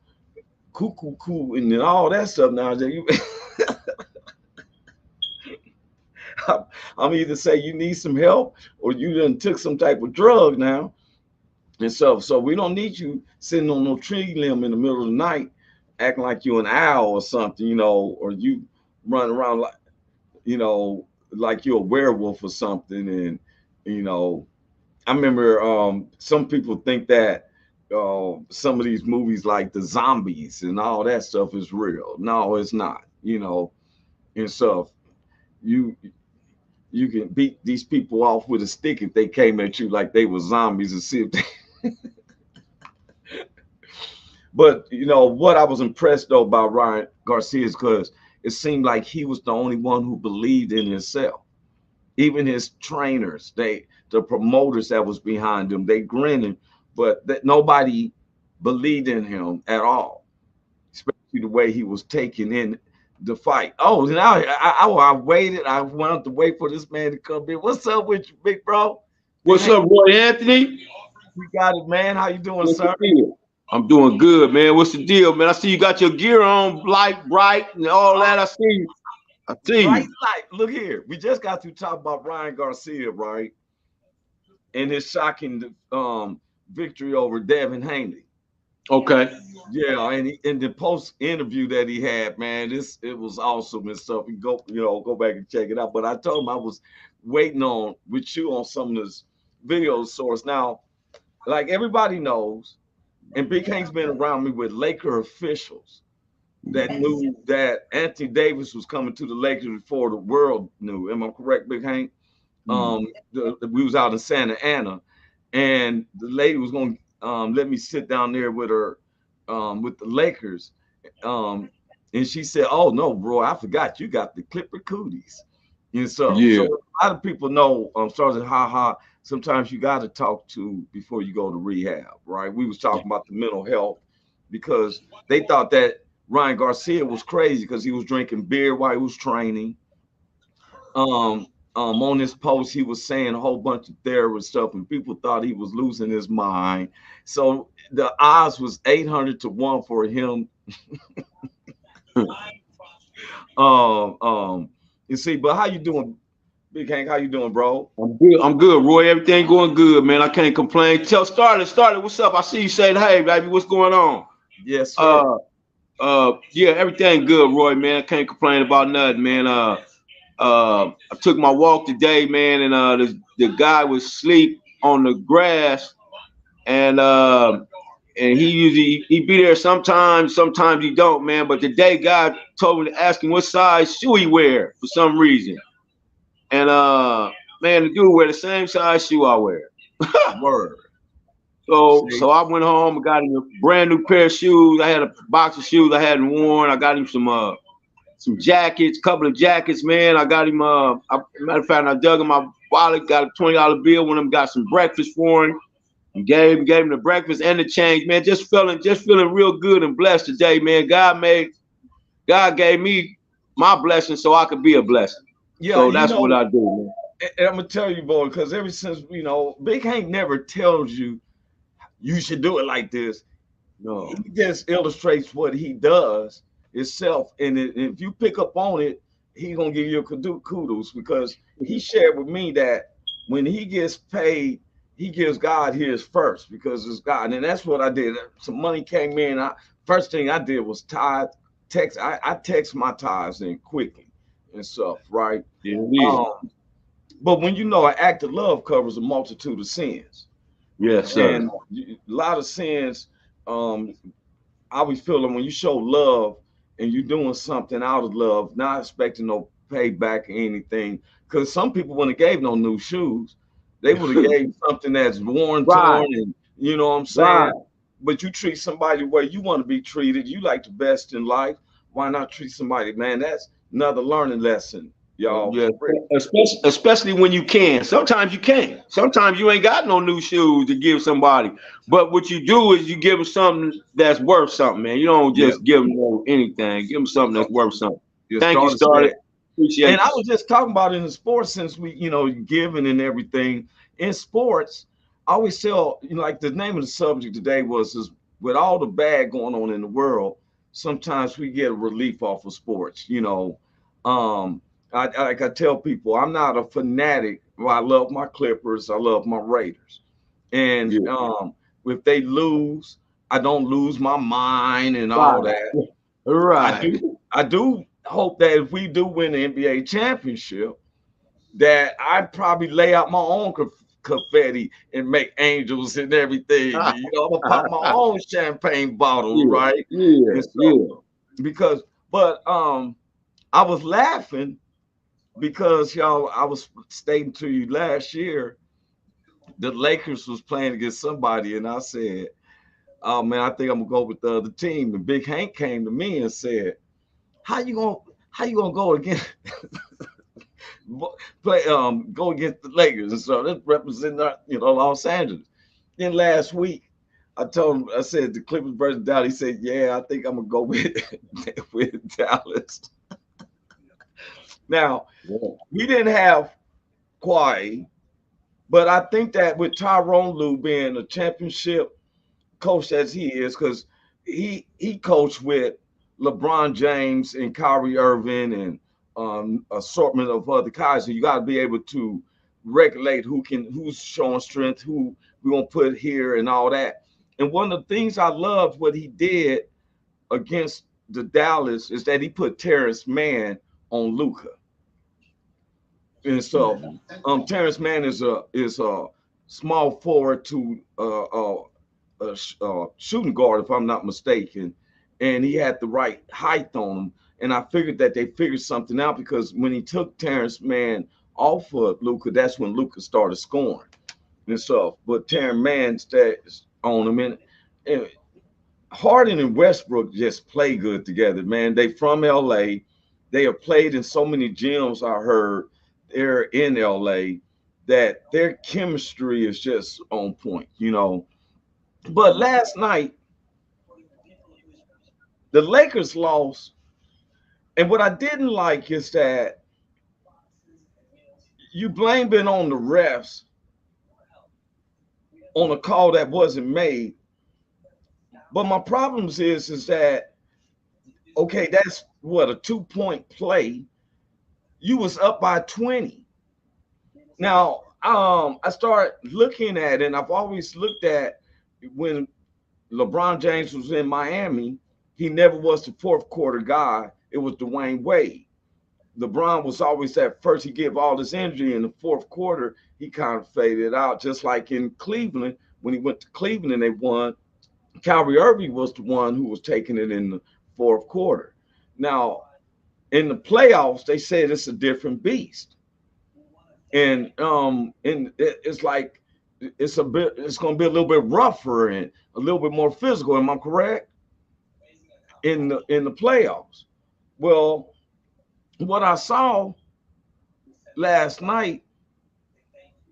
cuckoo, and then all that stuff now, you I'm either say you need some help or you done took some type of drug now. And so we don't need you sitting on no tree limb in the middle of the night acting like you an owl or something, or you run around like, like you're a werewolf or something. And, I remember some people think that some of these movies like the zombies and all that stuff is real. No, it's not, and so you you can beat these people off with a stick if they came at you like they were zombies and see if they but what I was impressed though by Ryan Garcia is because it seemed like he was the only one who believed in himself. Even his trainers, the promoters that was behind him, they grinning, but that nobody believed in him at all, especially the way he was taking in the fight. Oh, now I waited. I wanted to wait for this man to come in. What's up with you, big bro? What's up, Roy Anthony? We got it, man. How you doing, What's sir? the deal? I'm doing good, man. What's the deal, man? I see you got your gear on, light, bright, and all that. I see you. I see Right, you. like, look here. We just got to talk about Ryan Garcia, right? And his shocking victory over Devin Haney. Okay. Yeah, and in the post interview that he had, man, it was awesome and stuff. You go back and check it out. But I told him I was waiting on with you on some of this video source. Now, like everybody knows, and Big Hank's been around me with Laker officials that knew that Anthony Davis was coming to the Lakers before the world knew. Am I correct, Big Hank? We was out in Santa Ana, and the lady was going to let me sit down there with her with the Lakers. And she said, "Oh no, bro, I forgot you got the Clipper cooties." And so Yeah. a lot of people know sort of how sometimes you got to talk to before you go to rehab, right? We was talking about the mental health because they thought that Ryan Garcia was crazy because he was drinking beer while he was training. On this post, he was saying a whole bunch of terrorist stuff, and people thought he was losing his mind. So the odds was 800 to 1 for him. You see, but how you doing, Big Hank? How you doing, bro? I'm good. I'm good, Roy. Everything going good, man. I can't complain. Tell Starlet, what's up? I see you saying, hey, baby, what's going on? Yes, sir. Yeah, everything good, Roy, man. I can't complain about nothing, man. I took my walk today, man, and the guy was asleep on the grass, and he usually he be there sometimes he don't, man. But today, God told me to ask him what size shoe he wear for some reason, and man, the dude wear the same size shoe I wear. Word. So I went home and got him a brand new pair of shoes. I had a box of shoes I hadn't worn. I got him some jackets, couple of jackets, man. I got him matter of fact, I dug in my wallet, got a $20 bill, one of them got some breakfast for him. And gave him the breakfast and the change, man. Just feeling real good and blessed today, man. God gave me my blessing so I could be a blessing. Yeah, so that's what I do, man. And I'm gonna tell you, boy, because ever since Big Hank never tells you should do it like this. No, he just illustrates what he does itself, and if you pick up on it, he's gonna give you kudos because he shared with me that when he gets paid, he gives God his first because it's God, and that's what I did. Some money came in. First thing I did was tithe. I text my tithes in quickly and stuff, right? Yeah. But when an act of love covers a multitude of sins. Yes, sir. And a lot of sins, I always feel that when you show love and you're doing something out of love, not expecting no payback or anything, because some people wouldn't have gave no new shoes. They would have gave something that's worn, torn, and you know what I'm saying? Right. But you treat somebody where you want to be treated, you like the best in life. Why not treat somebody, man? That's another learning lesson, y'all. Yeah, especially when you can. Sometimes you can't. Sometimes you ain't got no new shoes to give somebody. But what you do is you give them something that's worth something, man. You don't just give them anything. Give them something that's worth something. Thank you, Starlet. Appreciate it. And I was just talking about in the sports, since we, giving and everything. In sports, I always tell, like the name of the subject today is with all the bad going on in the world, sometimes we get a relief off of sports, I tell people, I'm not a fanatic. Well, I love my Clippers. I love my Raiders. And if they lose, I don't lose my mind and all that. Right. I do hope that if we do win the NBA championship, that I probably lay out my own confetti and make angels and everything. I'm gonna pop my own champagne bottle, right? Yeah, Because, but I was laughing because I was stating to you last year, the Lakers was playing against somebody, and I said, "Oh man, I think I'm gonna go with the other team." And Big Hank came to me and said, "How you gonna go against go against the Lakers?" And so this represents Los Angeles. Then last week, I told him, I said the Clippers versus Dallas. He said, "Yeah, I think I'm gonna go with Dallas." Now, we didn't have Kawhi, but I think that with Tyronn Lue being a championship coach as he is, because he coached with LeBron James and Kyrie Irving and assortment of other guys. So you got to be able to regulate who's showing strength, who we're gonna put here, and all that. And one of the things I loved what he did against the Dallas is that he put Terrence Mann on Luka. And so Terrence Mann is a small forward to a shooting guard, if I'm not mistaken, and he had the right height on him. And I figured that they figured something out because when he took Terrence Mann off of Luka, that's when Luka started scoring and stuff. But Terrence Mann stays on him, and Harden and Westbrook just play good together, man. They from LA. They have played in so many gyms, I heard. They're in LA, that their chemistry is just on point, But last night, the Lakers lost. And what I didn't like is that you blame it on the refs on a call that wasn't made. But my problems is that, okay, that's what, a 2-point play. You was up by 20. Now, I start looking at it, and I've always looked at when LeBron James was in Miami, he never was the fourth quarter guy. It was Dwayne Wade. LeBron was always at first. He gave all this energy in the fourth quarter. He kind of faded out, just like in Cleveland. When he went to Cleveland and they won, Kyrie Irving was the one who was taking it in the fourth quarter. Now, in the playoffs, they said it's a different beast. And it's like it's going to be a little bit rougher and a little bit more physical. Am I correct? In the playoffs. Well, what I saw last night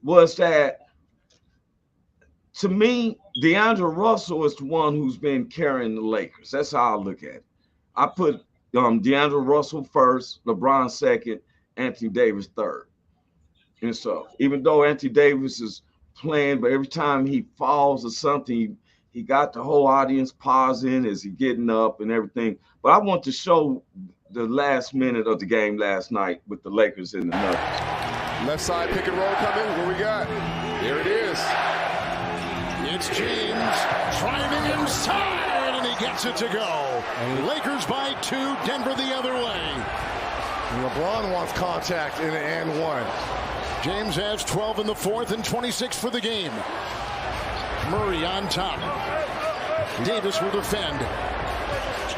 was that, to me, DeAndre Russell is the one who's been carrying the Lakers. That's how I look at it. I put DeAndre Russell first, LeBron second, Anthony Davis third. And so, even though Anthony Davis is playing, but every time he falls or something, he got the whole audience pausing as he getting up and everything. But I want to show the last minute of the game last night with the Lakers and the Nuggets. Left side pick and roll coming. What we got? There it is. It's James driving inside, and he gets it to go. Lakers by 2, Denver the other way. LeBron wants contact in the and one. James has 12 in the fourth and 26 for the game. Murray on top. Davis will defend.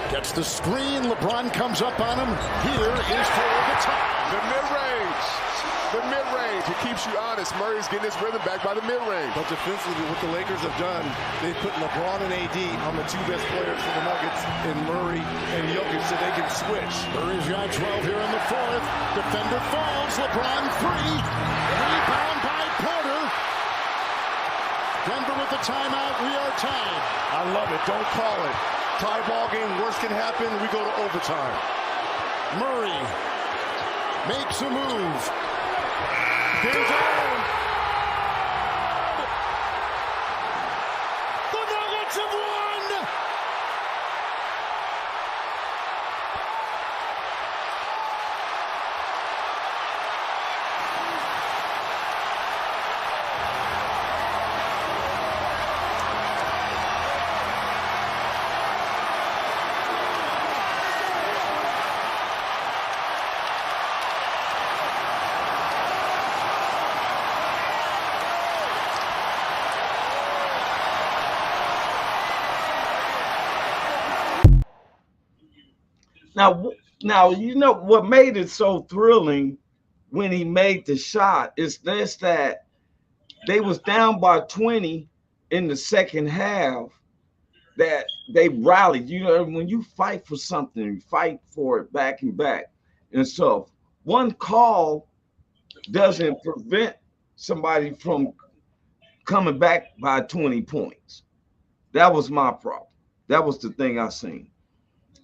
Gets the screen. LeBron comes up on him. Here is for the tie. The mid-range. The mid-range. It keeps you honest. Murray's getting his rhythm back by the mid-range. But defensively, what the Lakers have done, they put LeBron and AD on the two best players for the Nuggets in Murray and Jokic, so they can switch. Murray's got 12 here in the fourth. Defender falls. LeBron 3. Rebound by Porter. Denver with the timeout. We are tied. I love it. Don't call it. Tie ball game. Worst can happen. We go to overtime. Murray makes a move. There's Allen. The Nuggets have won! Now, you know what made it so thrilling when he made the shot is this, that they was down by 20 in the second half, that they rallied. You know, when you fight for something, you fight for it back and back. And so one call doesn't prevent somebody from coming back by 20 points. That was my problem. That was the thing I seen.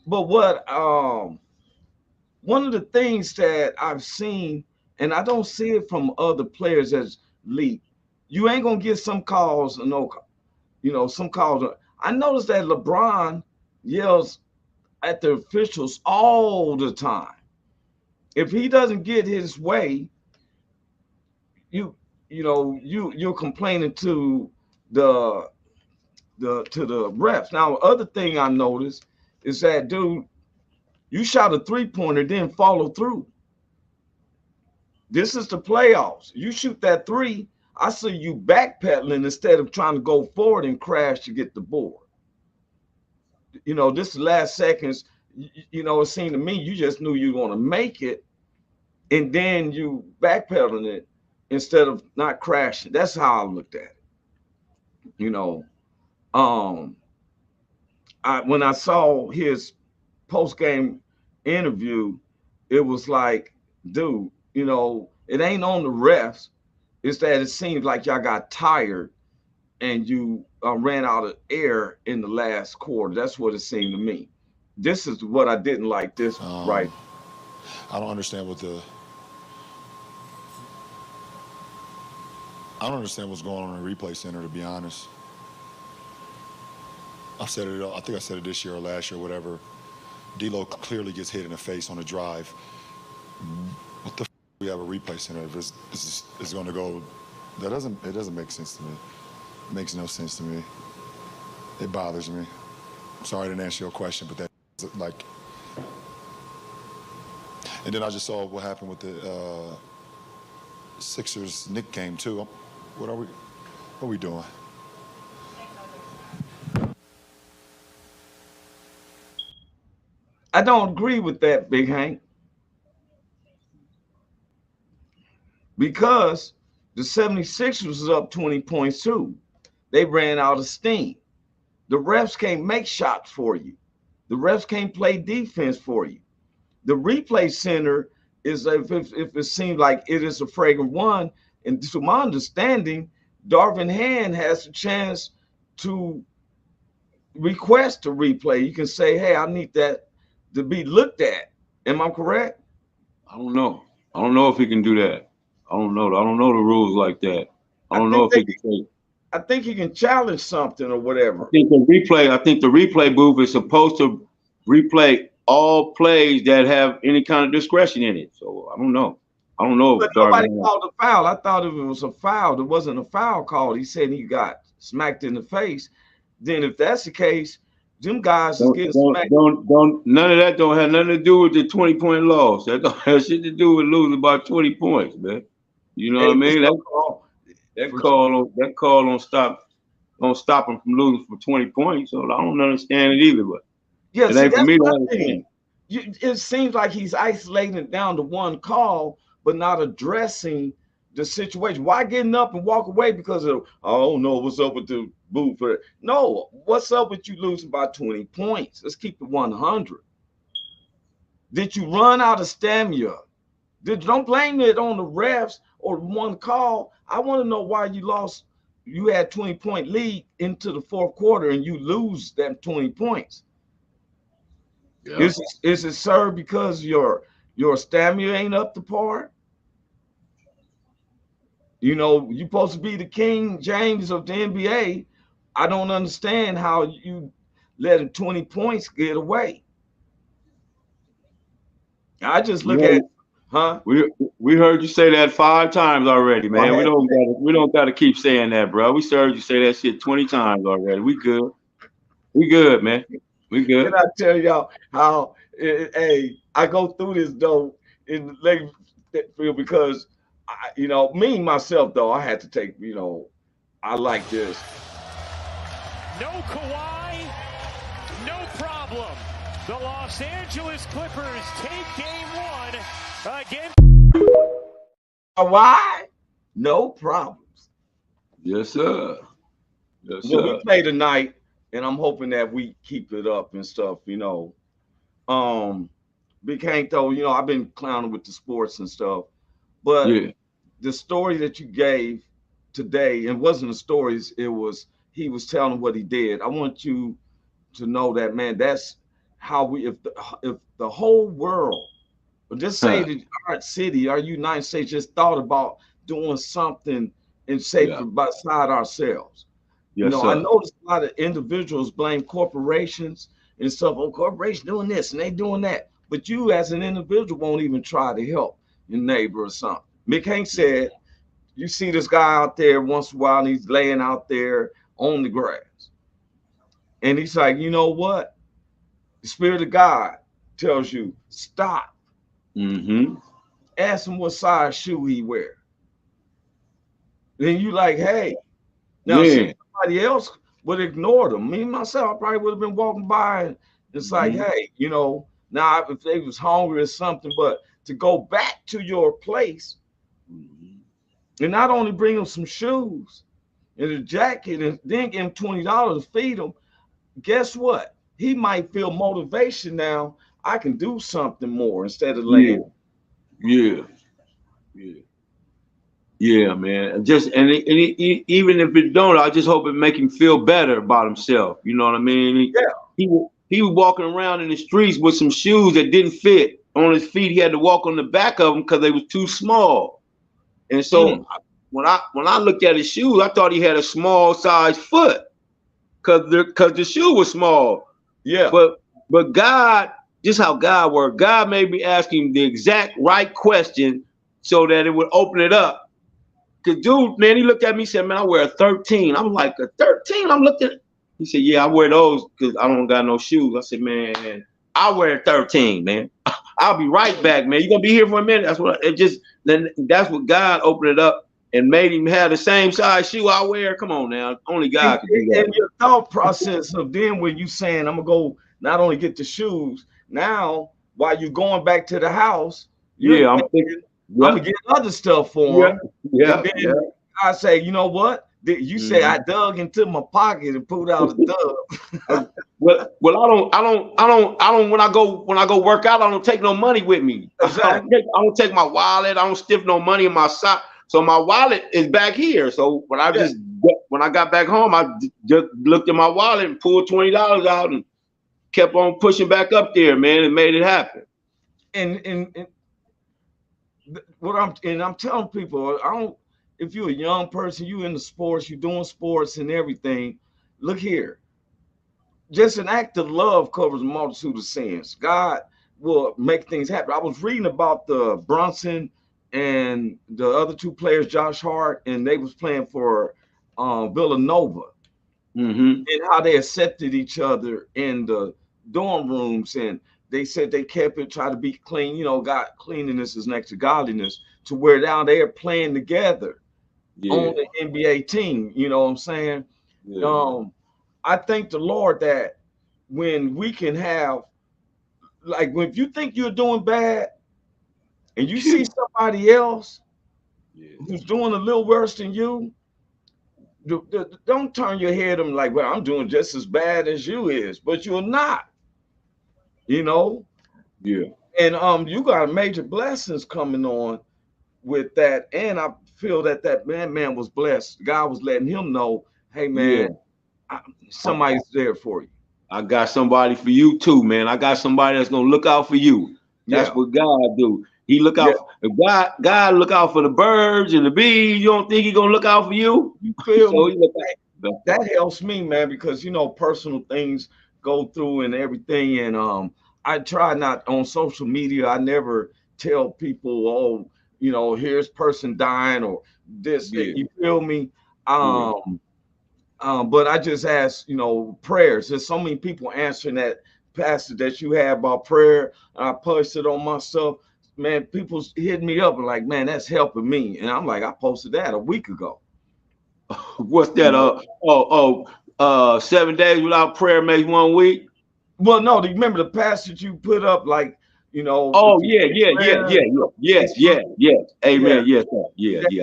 But what one of the things that I've seen, and I don't see it from other players as elite, you ain't gonna get some calls, some calls. I noticed that LeBron yells at the officials all the time. If he doesn't get his way, you're complaining to the refs. Now, other thing I noticed is that, dude, you shot a three-pointer, then follow through. This is the playoffs. You shoot that three, I see you backpedaling instead of trying to go forward and crash to get the board. This last seconds, it seemed to me you just knew you were going to make it, and then you backpedaling it instead of not crashing. That's how I looked at it. When I saw his post-game interview, it was like, dude, it ain't on the refs. It's that it seems like y'all got tired and you ran out of air in the last quarter. That's what it seemed to me. This is what I didn't like. Right. I don't understand what I don't understand what's going on in the replay center, to be honest. I said it. I think I said it this year or last year, whatever. D'Lo clearly gets hit in the face on a drive. What the f we have a replay center if it's going to go? It doesn't make sense to me. It makes no sense to me. It bothers me. I'm sorry I didn't answer your question, but that like. And then I just saw what happened with the Sixers Knicks game too. What are we doing? I don't agree with that, Big Hank. Because the 76ers was up 20 points too. They ran out of steam. The refs can't make shots for you. The refs can't play defense for you. The replay center is, if it seems like it is a fragrant one, and to my understanding, Darvin Hand has a chance to request a replay. You can say, hey, I need that to be looked at. Am I correct? I don't know. I don't know if he can do that. I don't know the rules like that. I don't know if he can say. I think he can challenge something or whatever. I think the replay booth is supposed to replay all plays that have any kind of discretion in it. So I don't know. But nobody called a foul. I thought if it was a foul, there wasn't a foul called. He said he got smacked in the face. Then if that's the case, them guys is getting smacked. None of that don't have nothing to do with the 20-point loss. That don't have shit to do with losing by 20 points, man. You know what I mean? That call don't stop him from losing for 20 points. So I don't understand it either. But yeah, it ain't for me to understand. It seems like he's isolating it down to one call, but not addressing the situation. Why getting up and walk away because of, oh no, what's up with the booth? No, what's up with you losing by 20 points? Let's keep it 100. Did you run out of stamina? Don't blame it on the refs or one call. I want to know why you lost. You had 20-point lead into the fourth quarter and you lose them 20 points. Yeah. Is it, sir, because your stamina ain't up to par? You know, you're supposed to be the King James of the NBA. I don't understand how you let 20 points get away. I just look at, huh? We heard you say that 5 times already, man. We don't got to keep saying that, bro. We heard you say that shit 20 times already. We good. We good, man. We good. Can I tell y'all how? Hey, I go through this though in the leg field because, me myself though, I had to take. I like this. No Kawhi, no problem. The Los Angeles Clippers take game 1 against Kawhi. No problems. Yes, sir. Yes, sir. Well, we play tonight, and I'm hoping that we keep it up and stuff. Big Hank though, I've been clowning with the sports and stuff, but the story that you gave today, it wasn't a story. It was he was telling what he did. I want you to know that, man. That's how if the whole world, or just say that our city, our United States, just thought about doing something and safer beside ourselves. Yes, I noticed a lot of individuals blame corporations and stuff. Oh, corporation doing this and they doing that, but you as an individual won't even try to help your neighbor or something. Mick Hank said, you see this guy out there once in a while, and he's laying out there on the grass, and he's like, you know what? The Spirit of God tells you stop. Ask him what size shoe he wear. Then you like, hey, now see, somebody else would ignore them. Me myself, I probably would have been walking by and it's like, hey, now if they was hungry or something, but to go back to your place and not only bring them some shoes and a jacket and then give him $20 to feed them, guess what? He might feel motivation now. I can do something more instead of laying. Yeah, man. Even if it don't, I just hope it make him feel better about himself. You know what I mean? He was walking around in the streets with some shoes that didn't fit on his feet. He had to walk on the back of them because they was too small. And so I looked at his shoes, I thought he had a small size foot, cause the shoe was small. Yeah. But God, just how God worked. God made me ask him the exact right question so that it would open it up. Cause dude, man, he looked at me and said, "Man, I wear a 13." I'm like, a 13? I'm looking. He said, "Yeah, I wear those because I don't got no shoes." I said, "Man, I wear a 13, man. I'll be right back, man. You gonna be here for a minute?" That's what God opened it up and made him have the same size shoe I wear. Come on now, only God can do that. And your thought process of then when you saying, "I'm gonna go not only get the shoes," now while you're going back to the house, I'm thinking, I'm gonna get other stuff for him. Yeah. I say, you know what? You say I dug into my pocket and pulled out a dub. Well, I don't. When I go work out, I don't take no money with me. Exactly. I don't take my wallet. I don't stiff no money in my sock. So my wallet is back here. So when I got back home, I just looked at my wallet and pulled $20 out and kept on pushing back up there, man, and made it happen. And I'm telling people, if you're a young person, you in the sports, you're doing sports and everything, look here. Just an act of love covers a multitude of sins. God will make things happen. I was reading about the Brunson and the other two players, Josh Hart, and they was playing for Villanova, and how they accepted each other in the dorm rooms, and they said they kept it, try to be clean. God, cleanliness is next to godliness, to where now they are playing together on the NBA team. You know what I'm saying? Yeah. I thank the Lord that when we can have, like, if you think you're doing bad and you see somebody else who's doing a little worse than you, don't turn your head and like, well, I'm doing just as bad as you is, but you're not. Yeah. And you got major blessings coming on with that, and I feel that man was blessed. God was letting him know, hey man, somebody's there for you. I got somebody for you too, man. I got somebody that's gonna look out for you. That's what God do. He look out. God look out for the birds and the bees. You don't think he gonna look out for you? You feel me? That helps me, man, because personal things go through and everything, and I try not on social media. I never tell people, here's person dying or this. You feel me? But I just ask, prayers. There's so many people answering that passage that you have about prayer. I posted on my stuff. Man, people hit me up and like, man, that's helping me. And I'm like, I posted that a week ago. What's that? 7 days without prayer makes 1 week. Well, no, do you remember the passage you put up, like, Oh yeah. Amen. Yes,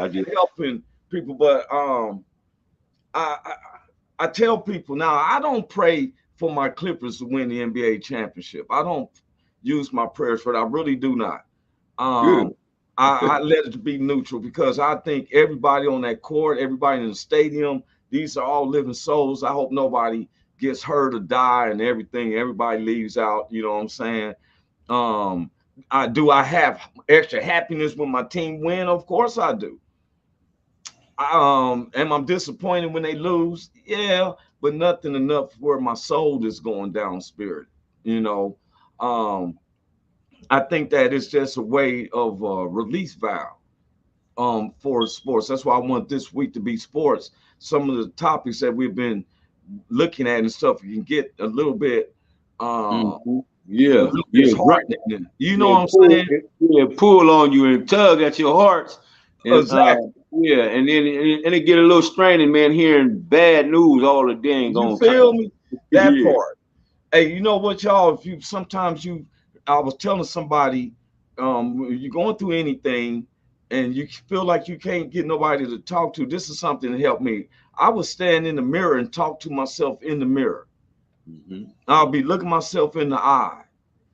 I did. Helping people, but I tell people now, I don't pray for my Clippers to win the NBA championship. I don't use my prayers for that. I really do not. I let it be neutral, because I think everybody on that court, everybody in the stadium, these are all living souls. I hope nobody gets hurt or die and everything. Everybody leaves out. You know what I'm saying? I have extra happiness when my team win? Of course I do. Am I disappointed when they lose? Yeah, but nothing enough where my soul is going down spirit. I think that it's just a way of release valve for sports. That's why I want this week to be sports. Some of the topics that we've been looking at and stuff, you can get a little bit disheartening. You know what I'm saying? Pull on you and tug at your hearts. And, exactly. And then it get a little straining, man, hearing bad news all the day. You feel me? That part. Hey, you know what, y'all? I was telling somebody, you're going through anything and you feel like you can't get nobody to talk to, this is something that helped me. I would stand in the mirror and talk to myself in the mirror. I'll be looking myself in the eye.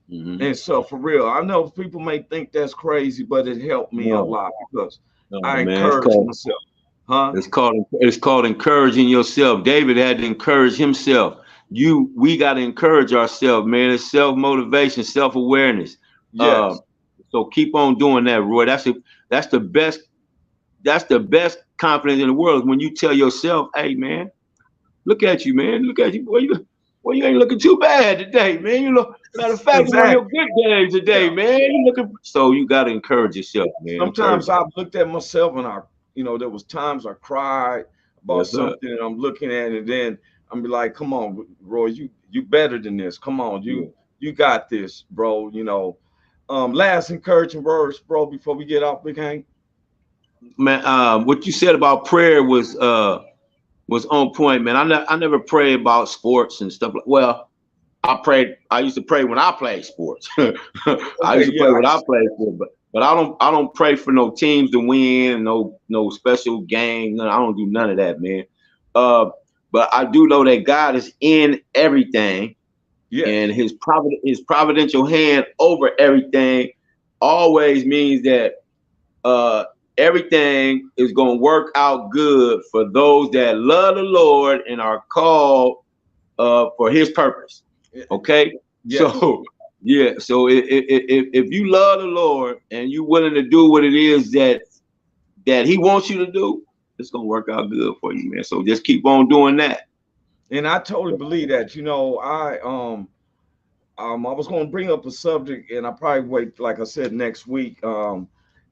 And so for real, I know people may think that's crazy, but it helped me a lot, because I encourage myself. It's called encouraging yourself. David had to encourage himself. We got to encourage ourselves, man. It's self-motivation, self-awareness. Yes. So keep on doing that, Roy. That's the best that's the best confidence in the world, when you tell yourself, hey man, look at you, man. Look at you. Boy, you ain't looking too bad today, man. You look, matter of fact, one of your good days today, man. You looking, so you gotta encourage yourself, man. Sometimes I've looked at myself and there was times I cried about something and I'm looking at it, and then I'm be like, come on, Roy, you better than this. Come on, you got this, bro. Last encouraging words, bro, before we get off, Big Hank. Man, what you said about prayer was on point, man. I never pray about sports and stuff. Well, I used to pray when I played sports. I used to pray when I played sports, but I don't pray for no teams to win, no special game. No, I don't do none of that, man. But I do know that God is in everything, and His providential hand over everything always means that everything is going to work out good for those that love the Lord and are called for His purpose. Okay. So if you love the Lord and you're willing to do what it is that He wants you to do, it's gonna work out good for you, man. So just keep on doing that. And I totally believe that. I was going to bring up a subject, and I probably wait, like I said, next week.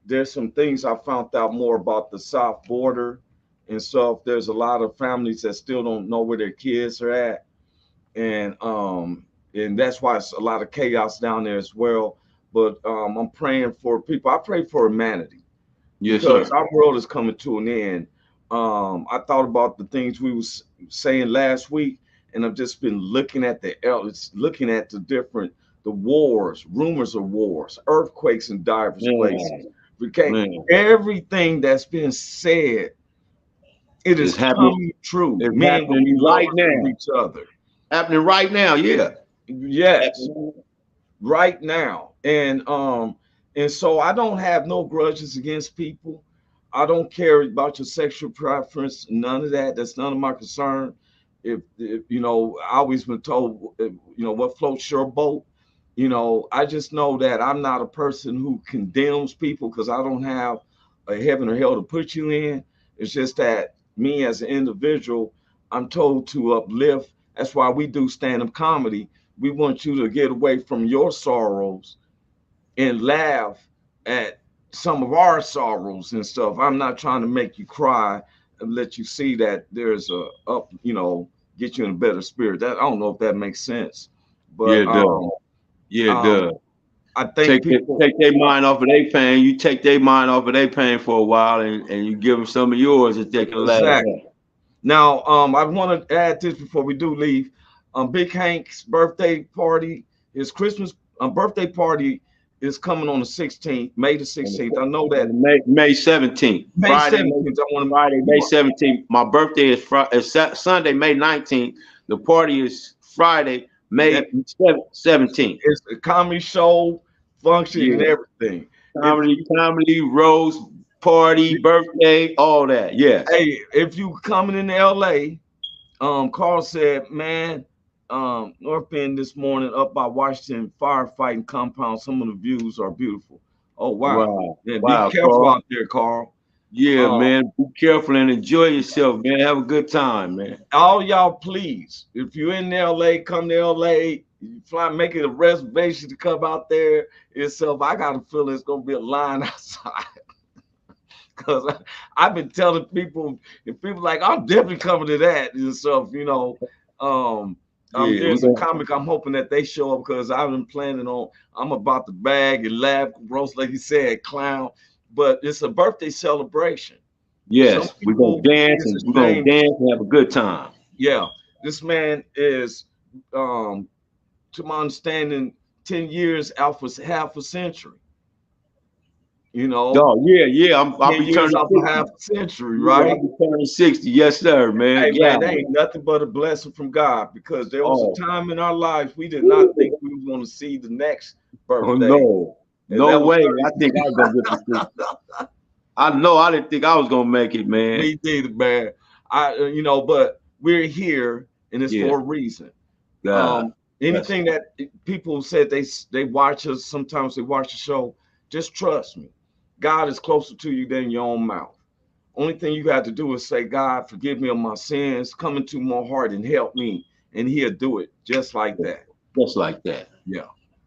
There's some things I found out more about the South border, and so there's a lot of families that still don't know where their kids are at, and that's why it's a lot of chaos down there as well. But I'm praying for people. I pray for humanity, because our world is coming to an end. I thought about the things we was saying last week, and I've just been looking at the wars, rumors of wars, earthquakes in diverse places. Everything that's been said, it is coming true. It's happening right now. Each other. Happening right now, yeah. Yes, right now. And so I don't have no grudges against people. I don't care about your sexual preference, none of that. That's none of my concern. If I always been told, what floats your boat. I just know that I'm not a person who condemns people, because I don't have a heaven or hell to put you in. It's just that me as an individual, I'm told to uplift. That's why we do stand-up comedy. We want you to get away from your sorrows and laugh at some of our sorrows and stuff. I'm not trying to make you cry and let you see that there's get you in a better spirit. That, I don't know if that makes sense, but it does. It does. I think people take their mind off of their pain. You take their mind off of their pain for a while, and you give them some of yours that they can laugh at. Now, I want to add this before we do leave. Big Hank's birthday party, his Christmas birthday party, is coming on the 16th, May the 16th. I know that May 17th. Friday, May 17th. My birthday is Sunday, May 19th. The party is Friday, May 17th. It's a comedy show, function, and everything. Comedy, roast, party, birthday, all that. Yeah. Hey, if you coming in LA, Carl said, man, North Bend this morning up by Washington firefighting compound. Some of the views are beautiful. Oh, wow. Yeah, be careful, Carl. Out there, Carl. Yeah, man. Be careful and enjoy yourself, man. Have a good time, man. All y'all, please, if you're in LA, come to LA. You fly, make it a reservation to come out there itself. I got a feeling it's going to be a line outside. Because I've been telling people, and people like, I'm definitely coming to that and stuff, there's a comic I'm hoping that they show up, because I've been planning on, I'm about to bag and laugh, roast, like you said, clown, but it's a birthday celebration. Yes, we're going to dance and have a good time. Yeah, this man is, to my understanding, 10 years out for half a century. Oh, yeah. I'll be turning half a century, right? I'll be turning 60. Yes, sir, man. Hey, man, that ain't nothing but a blessing from God, because there was a time in our lives we did not think we were going to see the next birthday. Oh, no way. I think I was going to get the 60. I know I didn't think I was going to make it, man. Me neither, man. But we're here, and it's for a reason. Anything that people said they watch us, sometimes they watch the show, just trust me. God is closer to you than your own mouth. Only thing you got to do is say, God, forgive me of my sins, come into my heart and help me. And he'll do it just like that. Just like that. Yeah.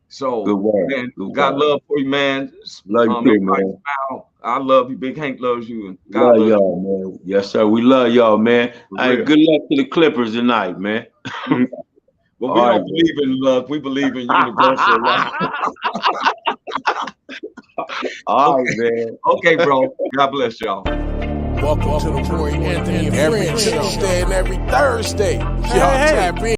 So, Good word. man, Good God word. love for you, man. Love you too, man. Smile. I love you. Big Hank loves you. And God Love loves y'all, man. Yes, sir. We love y'all, man. Hey, real. good luck to the Clippers tonight, man. Well, we don't believe in luck. We believe in universal law. All right, man. Okay, bro. God bless y'all. Welcome to the Roy Anthony and Friends Show. Every Tuesday and every Thursday. Y'all tap in.